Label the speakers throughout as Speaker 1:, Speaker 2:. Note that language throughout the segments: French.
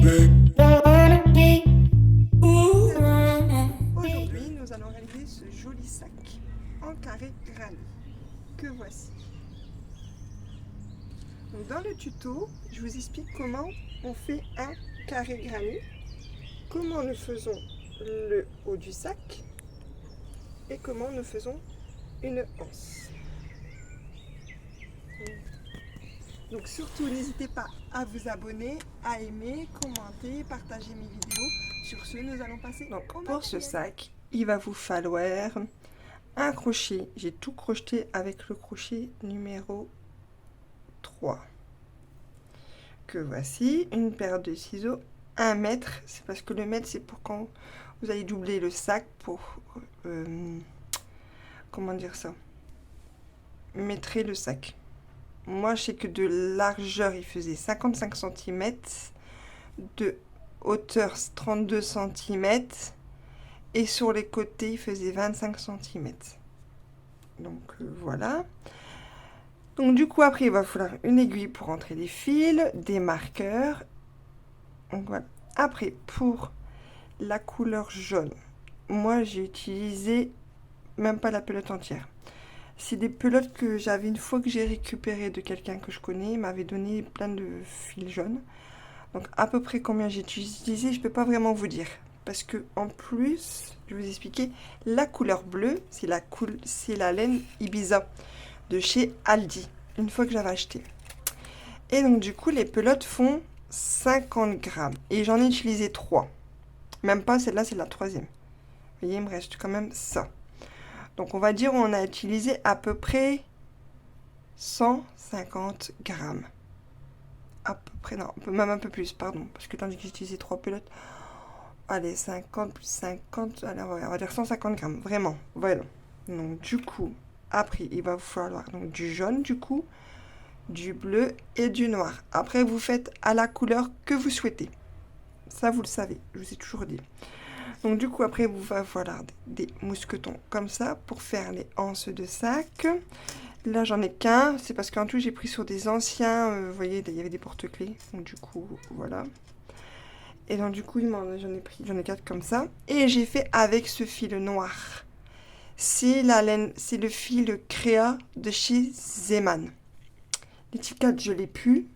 Speaker 1: Aujourd'hui, nous allons réaliser ce joli sac en carré granit que voici. Donc dans le tuto, je vous explique comment on fait un carré granit, comment nous faisons le haut du sac et comment nous faisons une anse. Donc surtout, n'hésitez pas à vous abonner, à aimer, commenter, partager mes vidéos. Sur ce, nous allons passer au matériel. Pour ce sac, il va vous falloir un crochet. J'ai tout crocheté avec le crochet numéro 3. Que voici, une paire de ciseaux, 1 mètre. C'est parce que le mètre, c'est pour quand vous allez doubler le sac pour... comment dire ça, mettrer le sac. Moi, je sais que de largeur, il faisait 55 cm, de hauteur 32 cm, et sur les côtés, il faisait 25 cm. Donc voilà. Donc du coup, après, il va falloir une aiguille pour rentrer les fils, des marqueurs. Donc voilà. Après, pour la couleur jaune, moi, j'ai utilisé même pas la pelote entière. C'est des pelotes que j'avais une fois que j'ai récupéré de quelqu'un que je connais. Il m'avait donné plein de fils jaunes. Donc à peu près combien j'ai utilisé, je peux pas vraiment vous dire. Parce que en plus, je vais vous expliquer, la couleur bleue, c'est la laine Ibiza de chez Aldi. Une fois que j'avais acheté. Et donc du coup, les pelotes font 50 grammes. Et j'en ai utilisé 3. Même pas, celle-là, c'est la 3e. Vous voyez, il me reste quand même ça. Donc on va dire on a utilisé à peu près 150 grammes. À peu près, non, même un peu plus, pardon. Parce que tandis que j'ai utilisé 3 pelotes, allez, 50 plus 50, allez, on va dire 150 grammes, vraiment, voilà. Donc du coup, après, il va vous falloir donc, du jaune, du coup, du bleu et du noir. Après, vous faites à la couleur que vous souhaitez. Ça, vous le savez, je vous ai toujours dit. Donc du coup, après, vous va falloir des mousquetons comme ça pour faire les anses de sac. Là, j'en ai qu'un. C'est parce qu'en tout, j'ai pris sur des anciens. Vous voyez, il y avait des porte-clés. Donc du coup, voilà. Et donc du coup, j'en ai 4 comme ça. Et j'ai fait avec ce fil noir. C'est la laine, c'est le fil Créa de chez Zeman. Les types 4, je l'ai plus.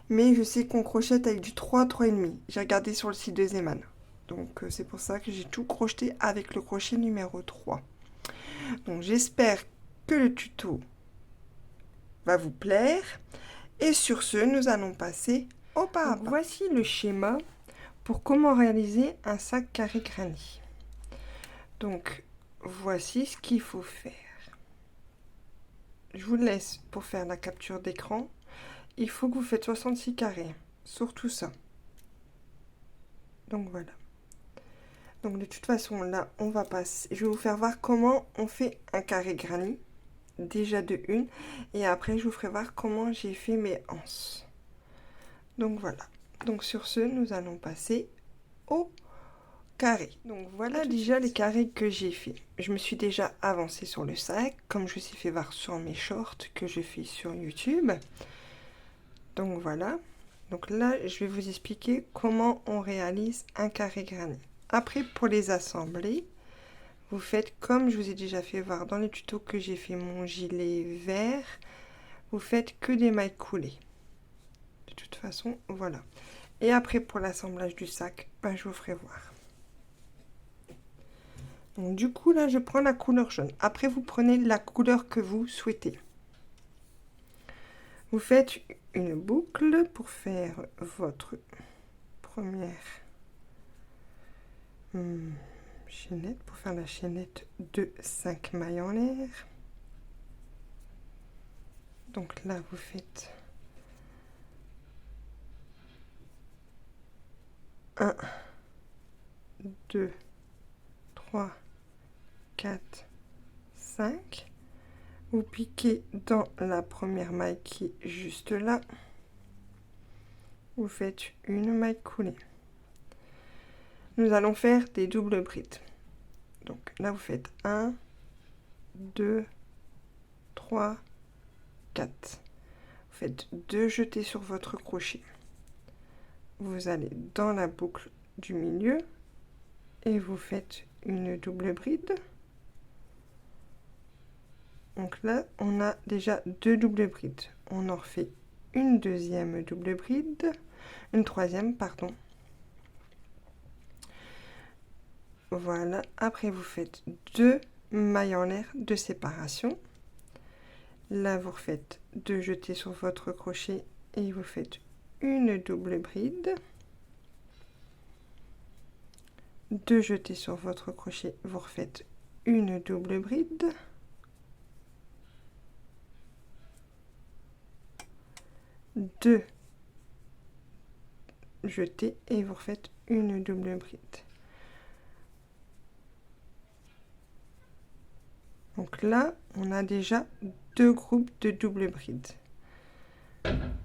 Speaker 1: Mais je sais qu'on crochette avec du 3, 3,5. J'ai regardé sur le site de Zeman. Donc c'est pour ça que j'ai tout crocheté avec le crochet numéro 3. Donc j'espère que le tuto va vous plaire. Et sur ce, nous allons passer au pas à pas. Voici le schéma pour comment réaliser un sac carré granit. Donc voici ce qu'il faut faire. Je vous laisse pour faire la capture d'écran. Il faut que vous faites 66 carrés sur tout ça. Donc voilà. Donc de toute façon, là, on va passer. Je vais vous faire voir comment on fait un carré granit. Déjà de une. Et après, je vous ferai voir comment j'ai fait mes anses. Donc voilà. Donc sur ce, nous allons passer au carré. Donc voilà déjà les carrés que j'ai fait. Je me suis déjà avancée sur le sac, comme je vous ai fait voir sur mes shorts que je fais sur YouTube. Donc voilà. Donc là, je vais vous expliquer comment on réalise un carré granit. Après, pour les assembler, vous faites comme je vous ai déjà fait voir dans les tutos que j'ai fait mon gilet vert. Vous faites que des mailles coulées. De toute façon, voilà. Et après, pour l'assemblage du sac, ben, je vous ferai voir. Donc du coup, là, je prends la couleur jaune. Après, vous prenez la couleur que vous souhaitez. Vous faites une boucle pour faire votre première chaînette, pour faire la chaînette de 5 mailles en l'air. Donc là, vous faites 1, 2, 3, 4, 5. Vous piquez dans la première maille qui est juste là. Vous faites une maille coulée. Nous allons faire des doubles brides. Donc là, vous faites 1, 2, 3, 4. Vous faites 2 jetés sur votre crochet. vous allez dans la boucle du milieu et vous faites une double bride. Donc là, on a déjà 2 doubles brides. On en refait une deuxième double bride, une troisième, pardon. Voilà, après vous faites 2 mailles en l'air de séparation. Là, vous refaites 2 jetés sur votre crochet et vous faites une double bride. 2 jetés sur votre crochet, vous refaites une double bride. Deux jetés et vous refaites une double bride. Donc là, on a déjà 2 groupes de double bride.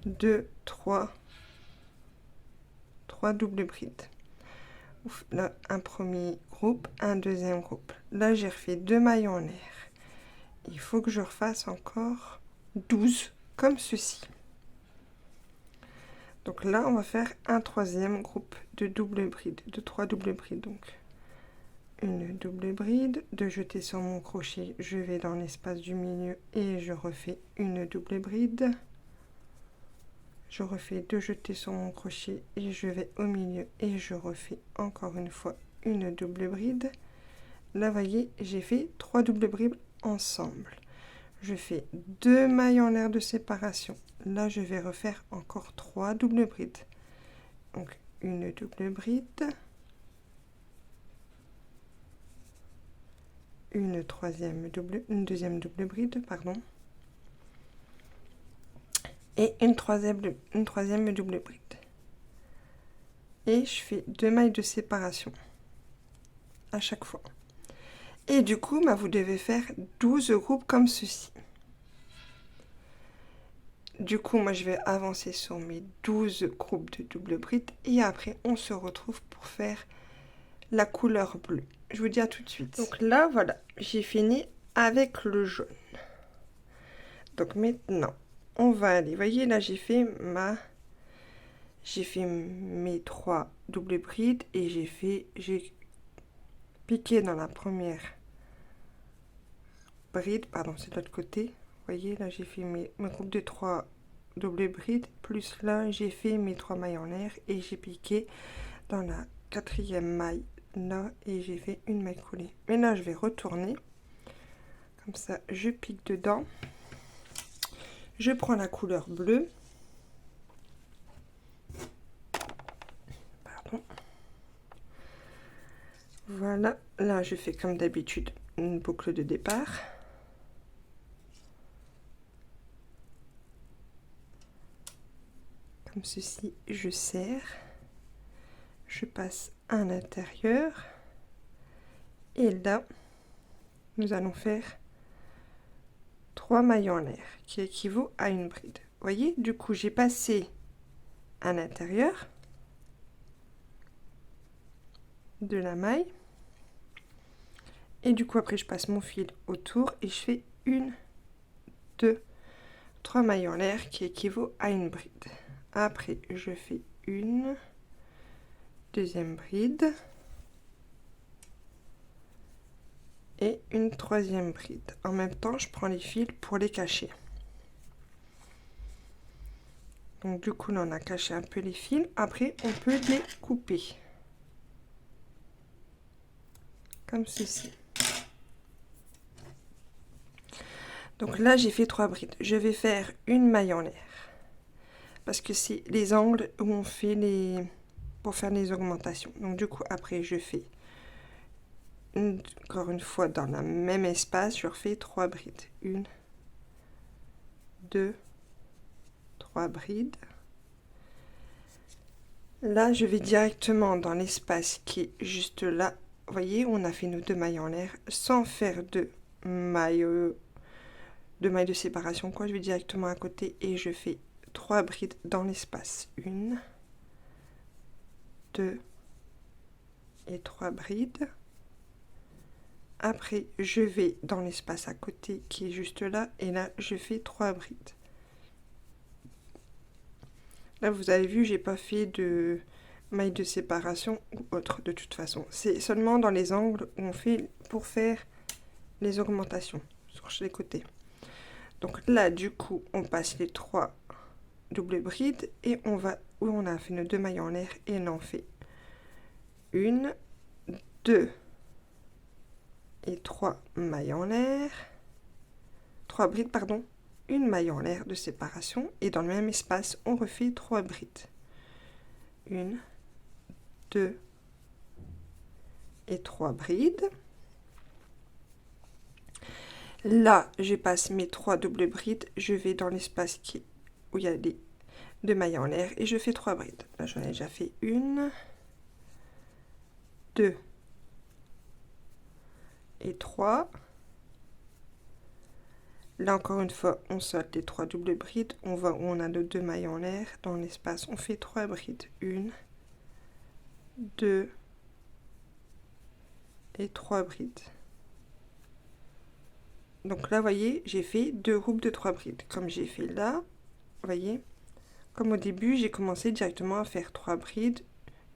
Speaker 1: 2, 3 doubles brides. Là, un premier groupe, un deuxième groupe. Là, j'ai refait 2 mailles en l'air. Il faut que je refasse encore 12 comme ceci. Donc là, on va faire un troisième groupe de double bride, de 3 doubles brides. Donc une double bride, 2 jetés sur mon crochet, je vais dans l'espace du milieu et je refais une double bride. Je refais 2 jetés sur mon crochet et je vais au milieu et je refais encore une fois une double bride. Là, voyez, j'ai fait 3 doubles brides ensemble. Je fais 2 mailles en l'air de séparation. Là, je vais refaire encore 3 doubles brides. Donc, une double bride, une deuxième double bride, pardon, et une troisième double bride. Et je fais 2 mailles de séparation à chaque fois. Et du coup, vous devez faire 12 groupes comme ceci. Du coup, moi, je vais avancer sur mes 12 groupes de double bride et après, on se retrouve pour faire la couleur bleue. Je vous dis à tout de suite. Donc là, voilà, j'ai fini avec le jaune. Donc maintenant, on va aller, voyez, là, j'ai fait mes 3 doubles brides et j'ai piqué dans la première bride, pardon, c'est de l'autre côté. Vous voyez, là, j'ai fait mes groupes de 3 double bride, plus là, j'ai fait mes 3 mailles en l'air et j'ai piqué dans la 4e maille là et j'ai fait une maille coulée. Mais là, je vais retourner. Comme ça, je pique dedans. Je prends la couleur bleue. Pardon. Voilà, là, je fais comme d'habitude une boucle de départ. Comme ceci, je serre. Je passe à l'intérieur. Et là, nous allons faire 3 mailles en l'air, qui équivaut à une bride. Vous voyez, du coup, j'ai passé à l'intérieur de la maille. Et du coup, après, je passe mon fil autour et je fais 1, 2, 3 mailles en l'air, qui équivaut à une bride. Après, je fais une deuxième bride. Et une troisième bride. En même temps, je prends les fils pour les cacher. Donc du coup, là, on a caché un peu les fils. Après, on peut les couper. Comme ceci. Donc là, j'ai fait 3 brides. Je vais faire une maille en l'air. Parce que c'est les angles où on fait pour faire les augmentations. Donc du coup, après, je fais encore une fois dans le même espace, je refais 3 brides. 1, 2, 3 brides. Là, je vais directement dans l'espace qui est juste là. Vous voyez, on a fait nos 2 mailles en l'air sans faire de mailles de séparation. Je vais directement à côté et je fais 3 brides dans l'espace. 1, 2 et 3 brides. Après, je vais dans l'espace à côté qui est juste là et là, je fais 3 brides. Là, vous avez vu, j'ai pas fait de maille de séparation ou autre de toute façon. C'est seulement dans les angles où on fait pour faire les augmentations sur les côtés. Donc là, du coup, on passe les 3 doubles brides et on va où on a fait nos 2 mailles en l'air et là on fait 1, 2 et 3 mailles en l'air, 3 brides pardon, une maille en l'air de séparation et dans le même espace on refait 3 brides. 1, 2 et 3 brides. Là, je passe mes 3 doubles brides, je vais dans l'espace où il y a les 2 mailles en l'air et je fais 3 brides. Là, j'en ai déjà fait 1, 2 et 3. Là, encore une fois, on saute les 3 doubles brides, on va où on a nos 2 mailles en l'air, dans l'espace, on fait 3 brides. 1, 2 et 3 brides. Donc là, vous voyez, j'ai fait 2 groupes de 3 brides. Comme j'ai fait là, vous voyez, comme au début, j'ai commencé directement à faire 3 brides,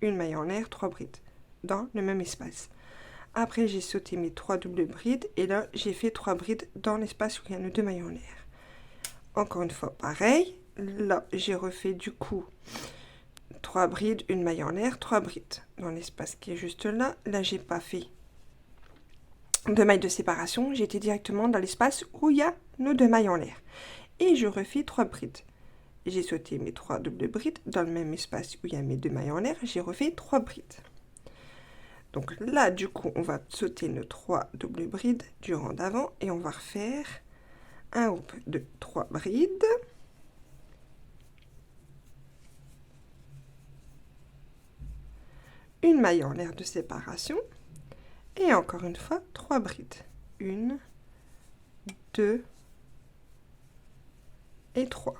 Speaker 1: une maille en l'air, 3 brides, dans le même espace. Après, j'ai sauté mes 3 doubles brides, et là, j'ai fait 3 brides dans l'espace où il y a nos 2 mailles en l'air. Encore une fois, pareil. Là, j'ai refait du coup 3 brides, une maille en l'air, 3 brides dans l'espace qui est juste là. Là, j'ai pas fait de mailles de séparation, j'étais directement dans l'espace où il y a nos 2 mailles en l'air. Et je refais 3 brides. J'ai sauté mes 3 doubles brides dans le même espace où il y a mes 2 mailles en l'air, j'ai refait 3 brides. Donc là, du coup, on va sauter nos 3 doubles brides du rang d'avant et on va refaire un groupe de 3 brides. Une maille en l'air de séparation. Et encore une fois, 3 brides. 1, 2 et 3.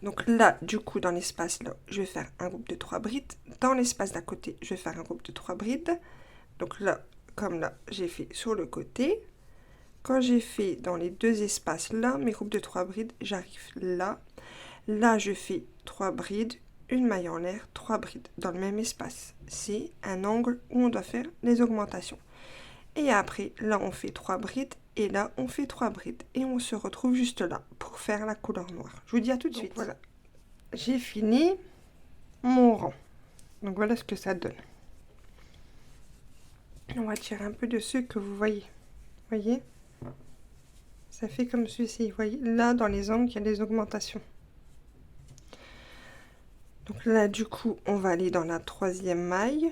Speaker 1: Donc là, du coup, dans l'espace là, je vais faire un groupe de 3 brides. Dans l'espace d'à côté, je vais faire un groupe de 3 brides. Donc là, comme là, j'ai fait sur le côté. Quand j'ai fait dans les deux espaces là, mes groupes de 3 brides, j'arrive là. Là, je fais 3 brides, une maille en l'air, 3 brides dans le même espace. C'est un angle où on doit faire les augmentations. Et après, là, on fait 3 brides. Et là, on fait 3 brides. Et on se retrouve juste là pour faire la couleur noire. Je vous dis à tout de suite. Voilà. J'ai fini mon rang. Donc voilà ce que ça donne. On va tirer un peu de ceux que vous voyez. Voyez? Ça fait comme ceci. Vous voyez? Là, dans les angles, il y a des augmentations. Donc là, du coup, on va aller dans la 3e maille.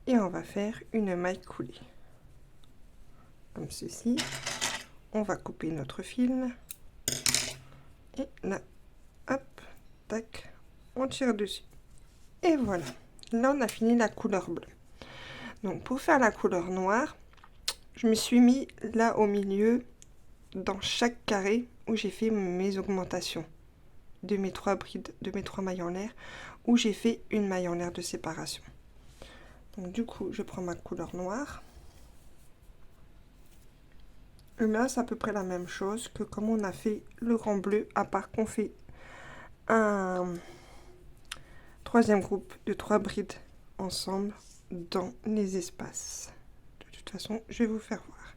Speaker 1: Et on va faire une maille coulée. Comme ceci. On va couper notre fil. Et là, hop, tac, on tire dessus. Et voilà. Là, on a fini la couleur bleue. Donc, pour faire la couleur noire, je me suis mis là au milieu, dans chaque carré où j'ai fait mes augmentations de mes 3 brides, de mes 3 mailles en l'air, où j'ai fait une maille en l'air de séparation. Donc, du coup, je prends ma couleur noire. Et là, c'est à peu près la même chose que comme on a fait le rang bleu, à part qu'on fait un 3e groupe de 3 brides ensemble dans les espaces. De toute façon, je vais vous faire voir.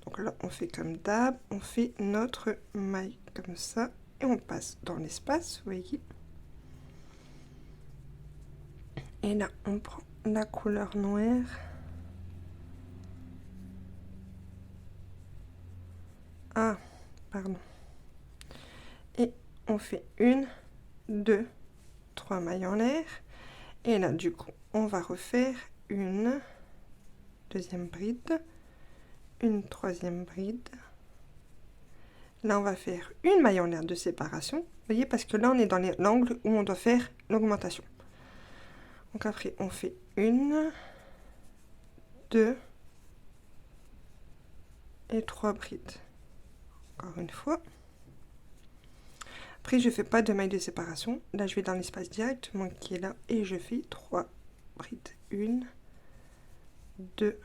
Speaker 1: Donc là, on fait comme d'hab, on fait notre maille comme ça et on passe dans l'espace, vous voyez. Et là, on prend la couleur noire. Ah, pardon. Et on fait 1, 2, 3 mailles en l'air. Et là, du coup, on va refaire une 2e bride, une 3e bride. Là, on va faire une maille en l'air de séparation. Vous voyez, parce que là, on est dans l'angle où on doit faire l'augmentation. Donc après, on fait 1, 2 et 3 brides. Encore une fois. Après, je ne fais pas de maille de séparation. Là, je vais dans l'espace directement qui est là et je fais 3 brides. 1, 2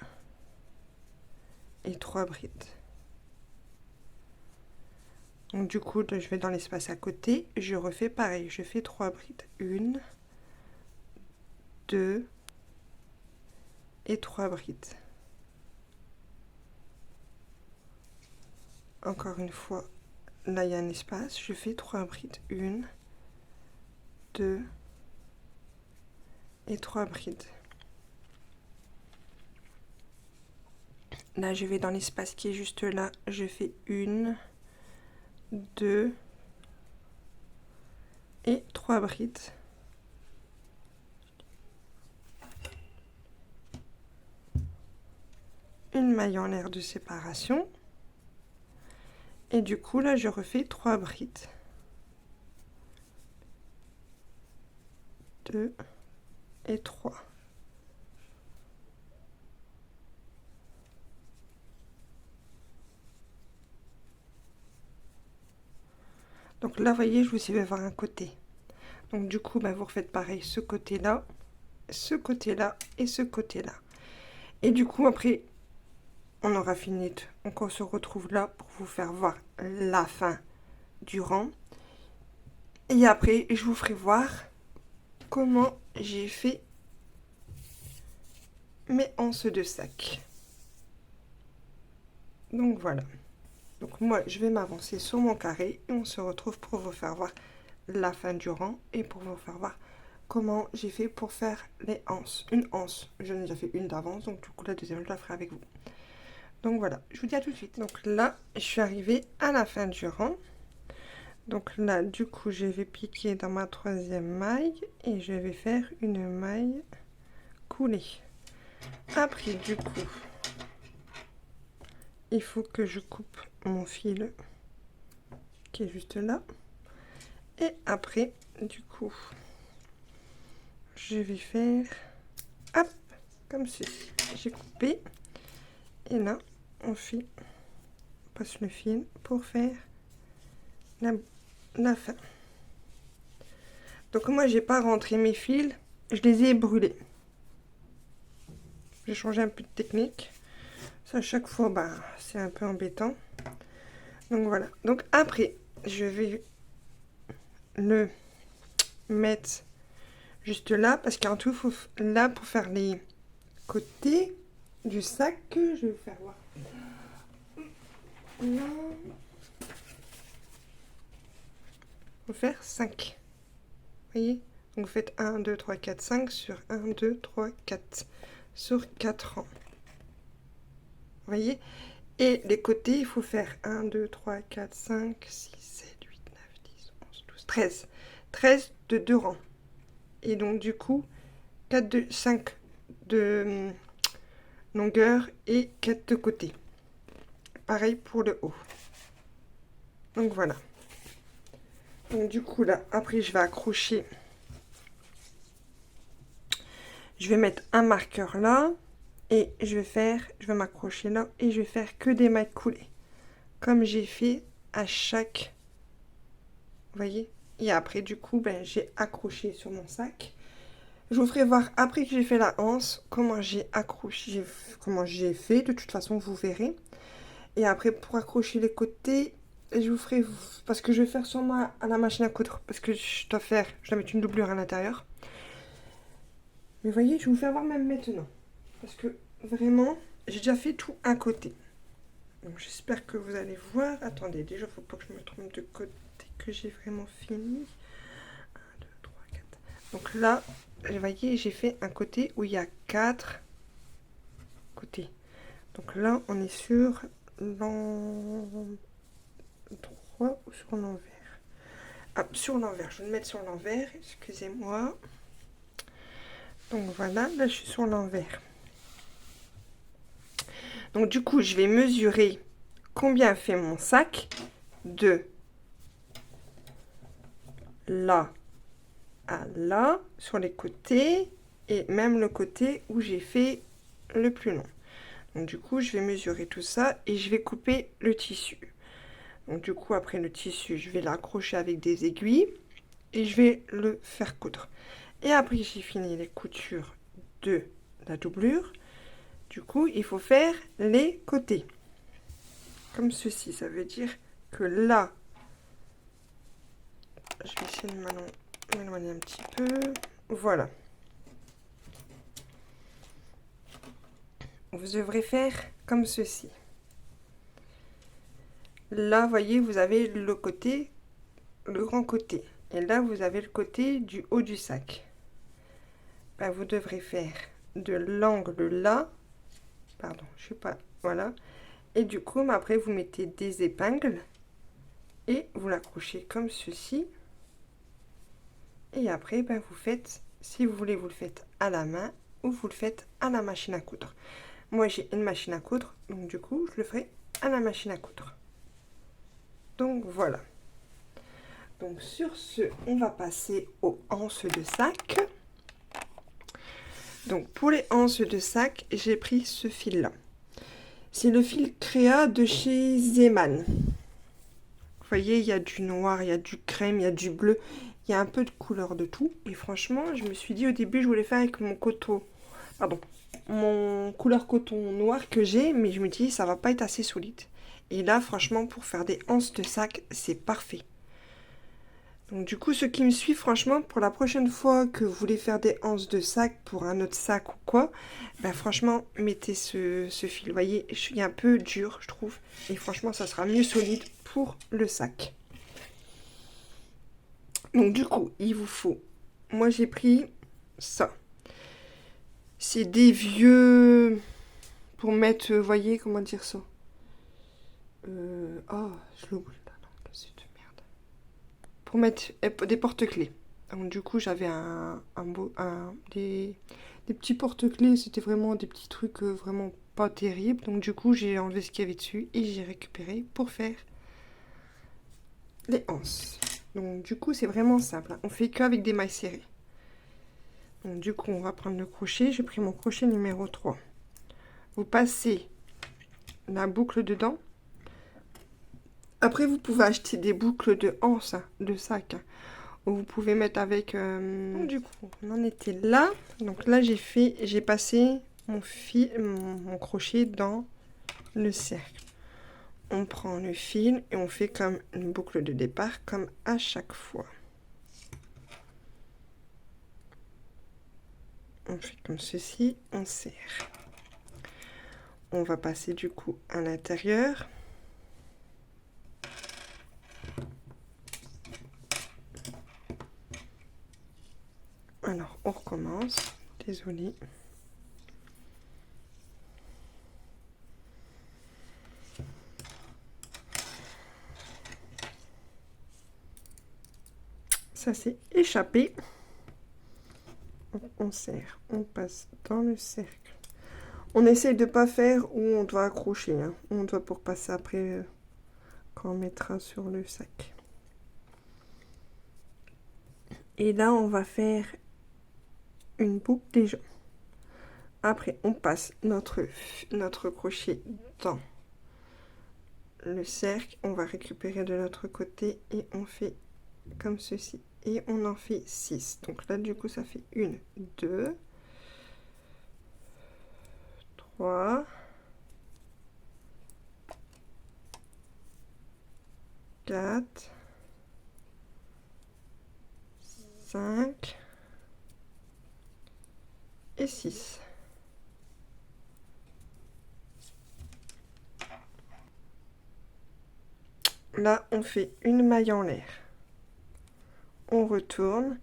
Speaker 1: et 3 brides. Donc du coup, je vais dans l'espace à côté, je refais pareil, je fais 3 brides. 1, 2 et 3 brides. Encore une fois, là il y a un espace, je fais 3 brides. 1, 2 et 3 brides. Là, je vais dans l'espace qui est juste là, je fais 1, 2 et 3 brides. Une maille en l'air de séparation. Et du coup, là, je refais 3 brides. 2 et 3. Donc là, vous voyez, je vous ai fait voir un côté. Donc du coup, vous refaites pareil, ce côté-là et ce côté-là. Et du coup, après, on aura fini. Donc on se retrouve là pour vous faire voir la fin du rang. Et après, je vous ferai voir comment j'ai fait mes anses de sac. Donc voilà. Donc moi, je vais m'avancer sur mon carré et on se retrouve pour vous faire voir la fin du rang et pour vous faire voir comment j'ai fait pour faire les anses. Une anse, j'en ai déjà fait une d'avance, donc du coup la deuxième, je la ferai avec vous. Donc voilà, je vous dis à tout de suite. Donc là, je suis arrivée à la fin du rang. Donc là, du coup, je vais piquer dans ma troisième maille et je vais faire une maille coulée. Après, du coup, il faut que je coupe mon fil qui est juste là. Et après, du coup, je vais faire, hop, comme ceci. J'ai coupé. Et là, on passe le fil pour faire la fin. Donc moi, j'ai pas rentré mes fils, je les ai brûlés. J'ai changé un peu de technique. Ça, à chaque fois, c'est un peu embêtant. Donc voilà. Donc après, je vais le mettre juste là, parce qu'en tout, il faut là pour faire les côtés du sac que je vais faire voir. Là, faut faire 5. Vous voyez? Donc vous faites 1, 2, 3, 4, 5 sur 1, 2, 3, 4 sur 4 rangs. Vous voyez? Et les côtés, il faut faire 1, 2, 3, 4, 5, 6, 7, 8, 9, 10, 11, 12, 13. 13 de 2 rangs. Et donc du coup, 5 de longueur et 4 de côté. Pareil pour le haut. Donc voilà. Donc du coup là, après je vais accrocher. Je vais mettre un marqueur là. Et je vais m'accrocher là et je vais faire que des mailles coulées. Comme j'ai fait à chaque... Vous voyez? Et après du coup, j'ai accroché sur mon sac. Je vous ferai voir après que j'ai fait la anse, comment j'ai accroché, comment j'ai fait. De toute façon, vous verrez. Et après, pour accrocher les côtés, je vous ferai... Parce que je vais faire sûrement à la machine à coudre. Parce que je dois mettre une doublure à l'intérieur. Mais vous voyez, je vous fais voir même maintenant. Parce que vraiment, j'ai déjà fait tout un côté. Donc j'espère que vous allez voir. Attendez, déjà, il ne faut pas que je me trompe de côté, que j'ai vraiment fini. 1, 2, 3, 4. Donc là, vous voyez, j'ai fait un côté où il y a 4 côtés. Donc là, on est sur l'endroit ou sur l'envers. Ah, sur l'envers. Je vais le mettre sur l'envers, excusez-moi. Donc voilà, là, je suis sur l'envers. Donc du coup, je vais mesurer combien fait mon sac de là à là sur les côtés et même le côté où j'ai fait le plus long. Donc du coup, je vais mesurer tout ça et je vais couper le tissu. Donc du coup, après le tissu, je vais l'accrocher avec des aiguilles et je vais le faire coudre. Et après, j'ai fini les coutures de la doublure. Du coup, il faut faire les côtés. Comme ceci, ça veut dire que là, Je vais essayer de m'éloigner un petit peu. Voilà. Vous devrez faire comme ceci. Là, voyez, vous avez le côté, le grand côté. Et là, vous avez le côté du haut du sac. Ben, vous devrez faire de l'angle là. Pardon, je sais pas. Voilà. Et du coup, après, vous mettez des épingles. Et vous l'accrochez comme ceci. Et après, ben, vous faites, si vous voulez, vous le faites à la main ou vous le faites à la machine à coudre. Moi, j'ai une machine à coudre, donc du coup, je le ferai à la machine à coudre. Donc, voilà. Donc, sur ce, on va passer aux anses de sac. Donc, pour les anses de sac, j'ai pris ce fil-là. C'est le fil Créa de chez Zeman. Vous voyez, il y a du noir, il y a du crème, il y a du bleu. Il y a un peu de couleur de tout. Et franchement, je me suis dit au début, je voulais faire avec mon coton. Pardon. Mon couleur coton noir que j'ai, mais je me dis ça va pas être assez solide. Et là, franchement, pour faire des anses de sac, c'est parfait. Donc du coup, ceux qui me suivent, franchement, pour la prochaine fois que vous voulez faire des anses de sac pour un autre sac ou quoi, ben franchement, mettez ce fil. Vous voyez, il est un peu dur, je trouve. Et franchement, ça sera mieux solide pour le sac. Donc du coup, il vous faut... Moi, j'ai pris ça. C'est des vieux... Pour mettre, voyez, comment dire ça. Oh, je l'oublie. C'est de merde. Pour mettre des porte-clés. Donc du coup, j'avais des petits porte-clés. C'était vraiment des petits trucs vraiment pas terribles. Donc du coup, j'ai enlevé ce qu'il y avait dessus et j'ai récupéré pour faire les anses. Donc du coup, c'est vraiment simple. Hein. On fait qu'avec des mailles serrées. Donc du coup, on va prendre le crochet. J'ai pris mon crochet numéro 3. Vous passez la boucle dedans. Après, vous pouvez acheter des boucles de anse, hein, de sac. Hein, où vous pouvez mettre avec... Donc, du coup, on en était là. Donc là, j'ai passé mon crochet dans le cercle. On prend le fil et on fait comme une boucle de départ, comme à chaque fois. On fait comme ceci, on serre. On va passer du coup à l'intérieur. Alors, on recommence. Désolée. Ça s'est échappé. On serre, on passe dans le cercle. On essaye de ne pas faire où on doit accrocher. Hein. On doit pour passer après quand on mettra sur le sac. Et là, on va faire une boucle déjà. Après, on passe notre crochet dans le cercle. On va récupérer de l'autre côté et on fait comme ceci. Et on en fait 6. Donc là, du coup, ça fait 1, 2, 3, 4, 5 et 6. Là, on fait une maille en l'air. On retourne.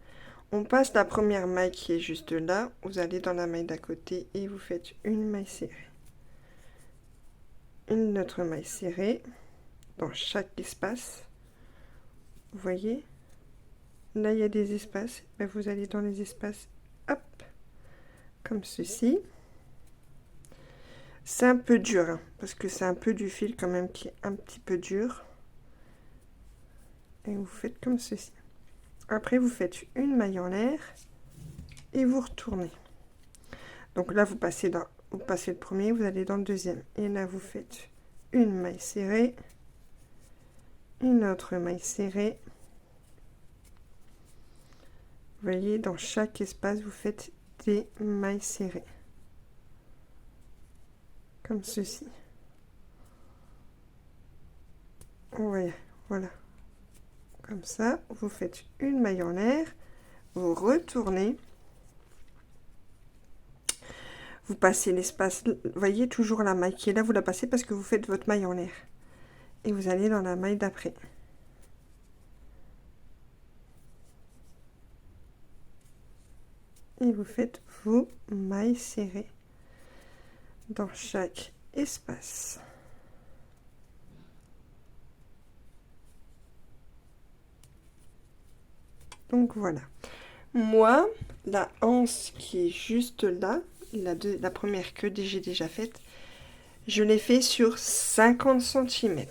Speaker 1: On passe la première maille qui est juste là. Vous allez dans la maille d'à côté et vous faites une maille serrée. Une autre maille serrée dans chaque espace. Vous voyez? Là, il y a des espaces. Ben, vous allez dans les espaces. Hop! Comme ceci. C'est un peu dur, hein, parce que c'est un peu du fil quand même qui est un petit peu dur. Et vous faites comme ceci. Après, vous faites une maille en l'air et vous retournez. Donc là, vous passez le premier, vous allez dans le deuxième. Et là, vous faites une maille serrée, une autre maille serrée. Vous voyez, dans chaque espace, vous faites des mailles serrées. Comme ceci. Ouais, voilà. Comme ça, vous faites une maille en l'air, vous retournez, vous passez l'espace, vous voyez toujours la maille qui est là, vous la passez parce que vous faites votre maille en l'air. Et vous allez dans la maille d'après. Et vous faites vos mailles serrées dans chaque espace. Donc voilà. Moi, la anse qui est juste là, la première que j'ai déjà faite, je l'ai fait sur 50 cm.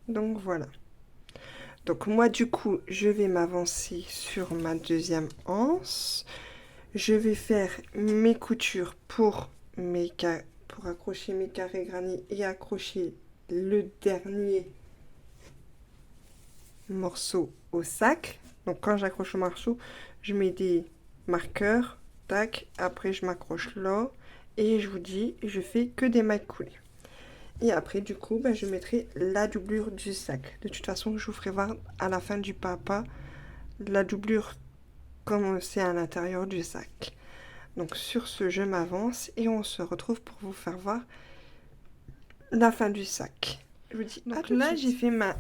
Speaker 1: Donc voilà. Donc moi du coup, je vais m'avancer sur ma deuxième anse. Je vais faire mes coutures pour accrocher mes carrés granits et accrocher le dernier morceau au sac. Donc quand j'accroche le morceau, je mets des marqueurs, tac, après je m'accroche là et je vous dis, je fais que des mailles coulées. Et après du coup, je mettrai la doublure du sac. De toute façon, je vous ferai voir à la fin du pas à pas la doublure comme c'est à l'intérieur du sac. Donc sur ce, je m'avance et on se retrouve pour vous faire voir la fin du sac. Je vous dis, donc là j'ai fait ma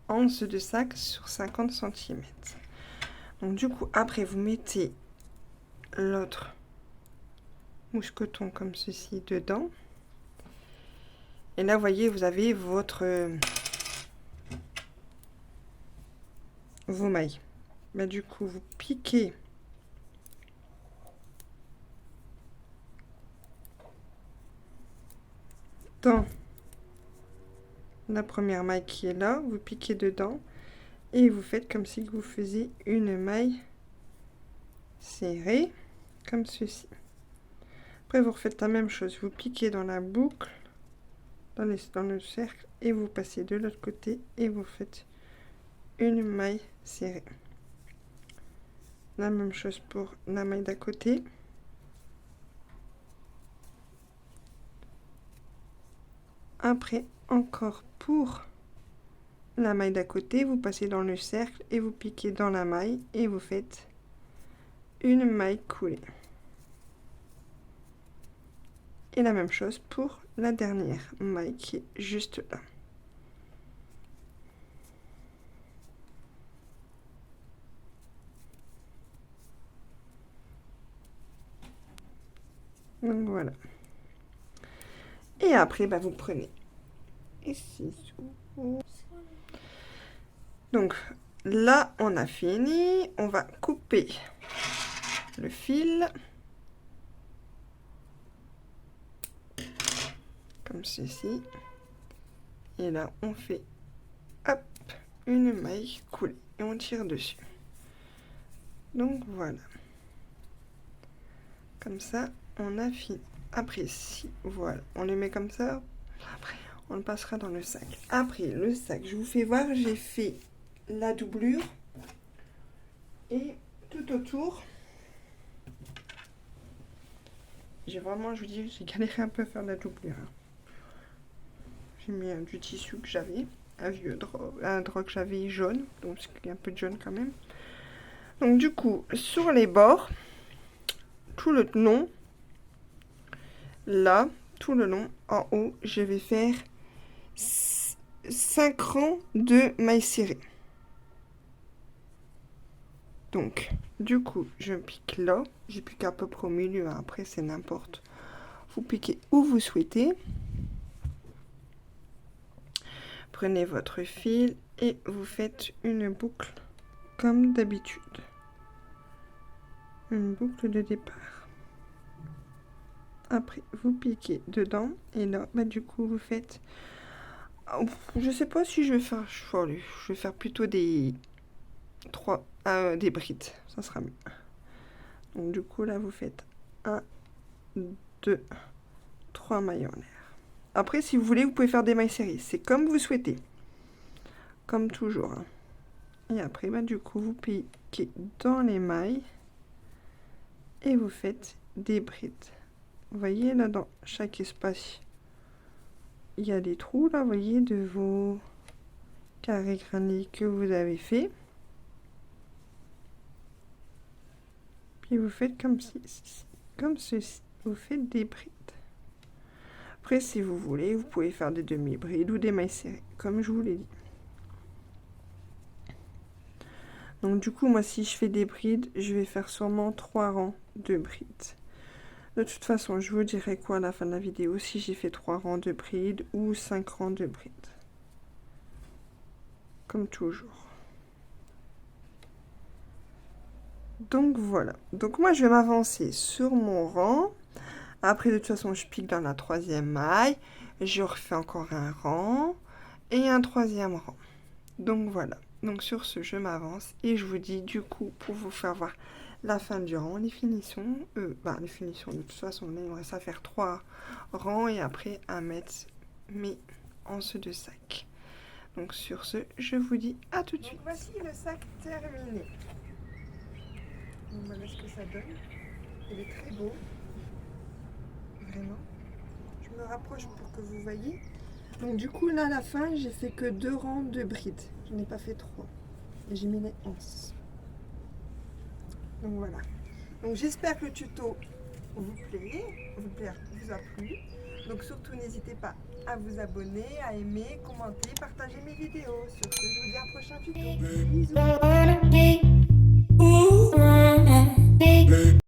Speaker 1: anse de sac sur 50 cm. Donc du coup, après vous mettez l'autre mousqueton comme ceci dedans. Et là, vous voyez, vous avez vos mailles. Du coup, vous piquez dans la première maille qui est là, vous piquez dedans et vous faites comme si vous faisiez une maille serrée, comme ceci. Après, vous refaites la même chose, vous piquez dans la boucle, dans le cercle, et vous passez de l'autre côté et vous faites une maille serrée. La même chose pour la maille d'à côté. Après, encore pour la maille d'à côté, vous passez dans le cercle et vous piquez dans la maille et vous faites une maille coulée. Et la même chose pour la dernière maille qui est juste là. Donc voilà. Et après, vous prenez ici. Donc là, on a fini. On va couper le fil. Comme ceci. Et là, on fait hop, une maille coulée. Et on tire dessus. Donc voilà. Comme ça, on a fini. Après, si, voilà, on les met comme ça. Après, on le passera dans le sac. Après, le sac, je vous fais voir, j'ai fait la doublure. Et tout autour, j'ai vraiment, je vous dis, j'ai galéré un peu à faire la doublure. J'ai mis du tissu que j'avais, un drap que j'avais jaune, donc il y a un peu de jaune quand même. Donc du coup, sur les bords, tout le long, là, tout le long, en haut, je vais faire 5 rangs de mailles serrées. Donc, du coup, je pique là, j'ai piqué à peu près au milieu, hein. Après c'est n'importe. Vous piquez où vous souhaitez. Prenez votre fil et vous faites une boucle comme d'habitude. Une boucle de départ. Après, vous piquez dedans et là, du coup, vous faites... Je sais pas si je vais faire... Je vais faire plutôt des brides. Ça sera mieux. Donc du coup, là, vous faites 1, 2, 3 mailles en l'air. Après, si vous voulez, vous pouvez faire des mailles serrées. C'est comme vous souhaitez. Comme toujours. Hein. Et après, du coup, vous piquez dans les mailles. Et vous faites des brides. Vous voyez, là, dans chaque espace, il y a des trous là, vous voyez, de vos carrés granulés que vous avez fait. Puis vous faites comme ceci. Vous faites des brides. Après, si vous voulez, vous pouvez faire des demi-brides ou des mailles serrées, comme je vous l'ai dit. Donc du coup, moi, si je fais des brides, je vais faire sûrement 3 rangs de brides. De toute façon, je vous dirai quoi à la fin de la vidéo, si j'ai fait 3 rangs de brides ou 5 rangs de brides. Comme toujours. Donc voilà. Donc moi, je vais m'avancer sur mon rang. Après, de toute façon, je pique dans la 3e maille. Je refais encore un rang et un 3e rang. Donc voilà. Donc sur ce, je m'avance et je vous dis du coup, pour vous faire voir la fin du rang, les finitions. Les finitions, de toute façon, on aimerait ça faire 3 rangs et après à mettre mes anses de sac. Donc sur ce, je vous dis à tout de suite. Donc voici le sac terminé. Donc voilà ce que ça donne. Il est très beau. Vraiment. Je me rapproche pour que vous voyez. Donc du coup là à la fin j'ai fait que 2 rangs de brides. Je n'ai pas fait 3. Et j'ai mis les anses. Donc voilà. Donc j'espère que le tuto vous a plu. Donc surtout n'hésitez pas à vous abonner, à aimer, commenter, partager mes vidéos. Sur ce, je vous dis à un prochain tuto. Bisous.